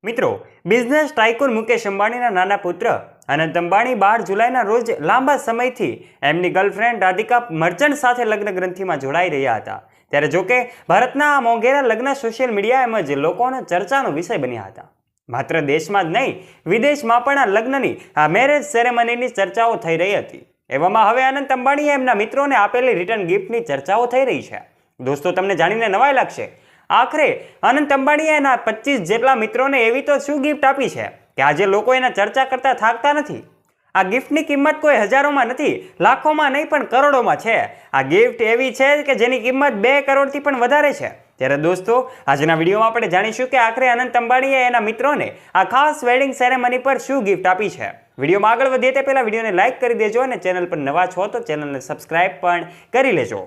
મિત્રો, બિઝનેસ ટાઇકૂન મુકેશ અંબાણીના નાના પુત્ર અનંત અંબાણી 12 જુલાઈના રોજ લાંબા સમયથી એમની ગર્લફ્રેન્ડ રાધિકા મર્ચન્ટ સાથે લગ્ન ગ્રંથિમાં જોડાઈ રહ્યા હતા. ત્યારે જોકે ભારતના આ મોંઘેરા લગ્ન સોશિયલ મીડિયા એમ જ લોકોનો ચર્ચાનો વિષય બન્યા હતા. માત્ર દેશમાં જ નહીં, વિદેશમાં પણ આ લગ્નની આ મેરેજ સેરેમનીની ચર્ચાઓ થઈ રહી હતી. એવામાં હવે અનંત અંબાણીએ એમના મિત્રોને આપેલી રિટર્ન ગિફ્ટની ચર્ચાઓ થઈ રહી છે. દોસ્તો, તમને જાણીને નવાઈ લાગશે, આખરે અનંત અંબાણીએ એના 25 જેટલા મિત્રોને એવી તો શું ગિફ્ટ આપી છે કે આજે લોકો એના ચર્ચા કરતા થાકતા નથી. આ ગિફ્ટની કિંમત કોઈ હજારોમાં નથી, લાખોમાં નહીં પણ કરોડોમાં છે. આ ગિફ્ટ એવી છે કે જેની કિંમત 2 કરોડથી પણ વધારે છે. ત્યારે દોસ્તો, આજના વિડીયોમાં આપણે જાણીશું કે આખરે અનંત અંબાણીએ એના મિત્રોને આ ખાસ વેડિંગ સેરેમની પર શું ગિફ્ટ આપી છે. વિડીયોમાં આગળ વધીએ તે પહેલા વિડીયોને લાઇક કરી દેજો અને ચેનલ પર નવા છો તો ચેનલને સબસ્ક્રાઇબ પણ કરી લેજો.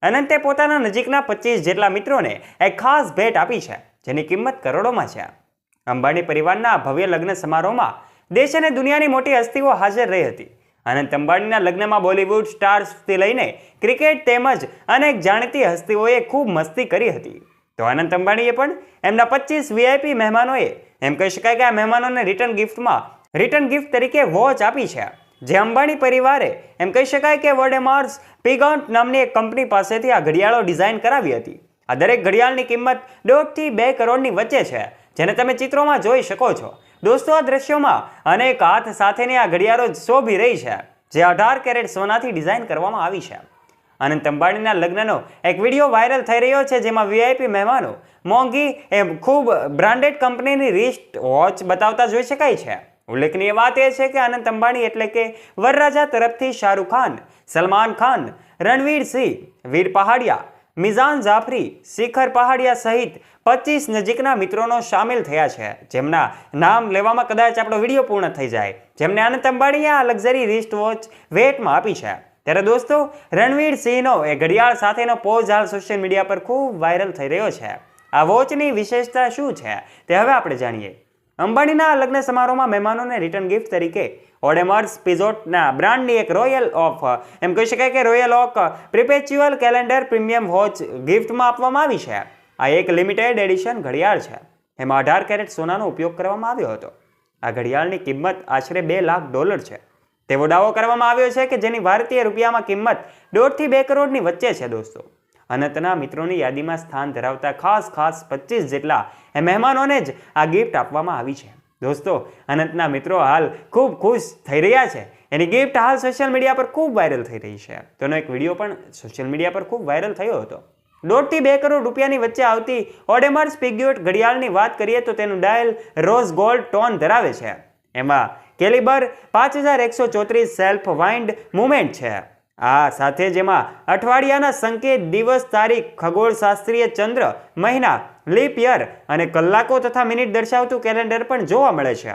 અનંતે પોતાના નજીકના 25 જેટલા મિત્રોને એક ખાસ ભેટ આપી છે જેની કિંમત કરોડોમાં છે. અંબાણી પરિવારના ભવ્ય લગ્ન સમારોહમાં દેશ અને દુનિયાની મોટી હસ્તીઓ હાજર રહી હતી. અનંત અંબાણીના લગ્નમાં બોલિવૂડ સ્ટાર્સથી લઈને ક્રિકેટ તેમજ અનેક જાણીતી હસ્તીઓએ ખૂબ મસ્તી કરી હતી. તો અનંત અંબાણીએ પણ એમના 25 વીઆઈપી મહેમાનોએ એમ કહી શકાય કે આ મહેમાનોને રિટર્ન ગિફ્ટ તરીકે વોચ આપી છે, જે અંબાણી પરિવારે એમ કહી શકાય કે વોલ્ડેમાર્સ પિગોન્ટ નામની એક કંપની પાસેથી આ ઘડિયાળો ડિઝાઇન કરાવી હતી. આ દરેક ઘડિયાળની કિંમત 1.5 થી 2 કરોડની વચ્ચે છે, જેને તમે ચિત્રોમાં જોઈ શકો છો. દોસ્તો, આ દ્રશ્યોમાં અનેક હાથ સાથેની આ ઘડિયાળો શોભી રહી છે, જે 18 કેરેટ સોનાથી ડિઝાઇન કરવામાં આવી છે. અનંત અંબાણીના લગ્નનો એક વિડીયો વાયરલ થઈ રહ્યો છે, જેમાં વીઆઈપી મહેમાનો મોંઘી ખૂબ બ્રાન્ડેડ કંપનીની રિસ્ટ વોચ બતાવતા જોઈ શકાય છે. ઉલ્લેખનીય વાત એ છે કે અનંત અંબાણી એટલે કે વરરાજા તરફથી શાહરૂખ ખાન, સલમાન ખાન, રણવીર સિંહ, વીર પહાડિયા, મિઝાન જાફરી, શિખર પહાડિયા સહિત 25 નજીકના મિત્રોનો સામેલ થયા છે, જેમના નામ લેવામાં કદાચ આપણો વિડીયો પૂર્ણ થઈ જાય, જેમને અનંત અંબાણીએ આ લક્ઝરી રિસ્ટ વોચ ભેટમાં આપી છે. ત્યારે દોસ્તો, રણવીર સિંહનો એ ઘડિયાળ સાથેનો પોઝ હાલ સોશિયલ મીડિયા પર ખૂબ વાયરલ થઈ રહ્યો છે. આ વોચની વિશેષતા શું છે તે હવે આપણે જાણીએ. અંબાણીના લગ્ન સમારોહમાં મહેમાનોને રિટર્ન ગિફ્ટ તરીકે ઓડેમર્સ પિઝોટના બ્રાન્ડની એક royal oak perpetual calendar premium watch ગિફ્ટમાં આપવામાં આવી છે. આ એક લિમિટેડ એડિશન ઘડિયાળ છે. એમાં 18 કેરેટ સોનાનો ઉપયોગ કરવામાં આવ્યો હતો. આ ઘડિયાળની કિંમત આશરે $2 લાખ છે. તેવો દાવો કરવામાં આવ્યો છે કે જેની ભારતીય રૂપિયામાં કિંમત 1.5 થી 2 કરોડની વચ્ચે છે. દોસ્તો, અનંતના મિત્રોની યાદીમાં સ્થાન ધરાવતા ખાસ 25 જેટલા મહેમાનોને જ આ ગિફ્ટ આપવામાં આવી છે. દોસ્તો, અનંતના મિત્રો હાલ ખૂબ ખુશ થઈ રહ્યા છે. એની ગિફ્ટ હાલ સોશિયલ મીડિયા પર ખૂબ વાયરલ થઈ રહી છે. તેનો એક વિડીયો પણ સોશિયલ મીડિયા પર ખૂબ વાયરલ થયો હતો. 1.5 થી 2 કરોડ રૂપિયાની વચ્ચે આવતી ઓડેમર્સ પિગ્યોટ ઘડિયાળની વાત કરીએ તો તેનું ડાયલ રોઝ ગોલ્ડ ટોન ધરાવે છે. એમાં કેલિબર 5134 સેલ્ફ વાઇન્ડ મુવમેન્ટ છે. આ સાથે જેમાં અઠવાડિયાના સંકેત, દિવસ, તારીખ, ખગોળશાસ્ત્રીય ચંદ્ર, મહિના, લીપ યર અને કલાકો તથા મિનિટ દર્શાવતું કેલેન્ડર પણ જોવા મળે છે.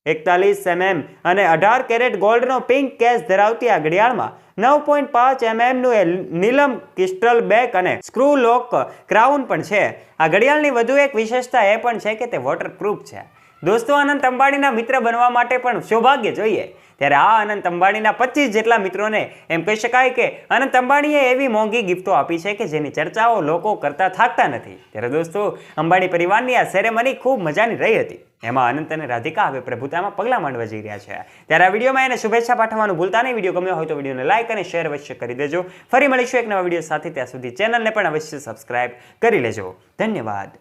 41 mm અને 18 કેરેટ ગોલ્ડનો પિંક કેસ ધરાવતી આ ઘડિયાળમાં 9.5 mm નું નીલમ ક્રિસ્ટલ બેક અને સ્ક્રૂ લોક ક્રાઉન પણ છે. આ ઘડિયાળની વધુ એક વિશેષતા એ પણ છે કે તે વોટરપ્રૂફ છે. દોસ્તો, અનંત અંબાણીના મિત્ર બનવા માટે પણ સૌભાગ્ય જોઈએ. ત્યારે આ અનંત અંબાણીના 25 જેટલા મિત્રોને એમ કહી શકાય કે અનંત અંબાણીએ એવી મોંઘી ગિફ્ટો આપી છે કે જેની ચર્ચાઓ લોકો કરતા થાકતા નથી. ત્યારે દોસ્તો, અંબાણી પરિવારની આ સેરેમની ખૂબ મજાની રહી હતી. એમાં અનંત અને રાધિકા હવે પ્રભુતામાં પગલાં માંડવા જઈ રહ્યા છે. ત્યારે આ વિડીયોમાં એને શુભેચ્છા પાઠવવાનું ભૂલતા નહીં. વિડીયો ગમ્યો હોય તો વિડીયોને લાઇક અને શેર અવશ્ય કરી દેજો. ફરી મળીશું એક નવા વિડીયો સાથે. ત્યાં સુધી ચેનલને પણ અવશ્ય સબસ્ક્રાઇબ કરી લેજો. ધન્યવાદ.